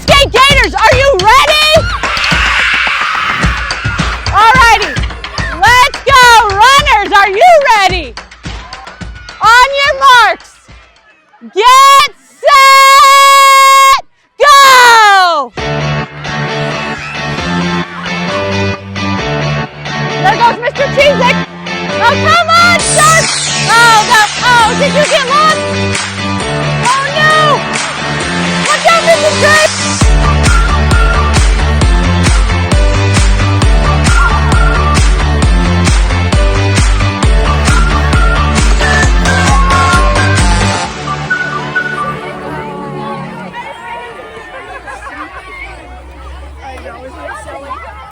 Westgate Gators, are you ready? Alrighty, let's go. Runners, are you ready? On your marks, get set, go! There goes Mr. Cheezick. Oh, come on, start! Oh, did you get lost? Oh no! Watch out, Mrs. Grace! I know, isn't it silly?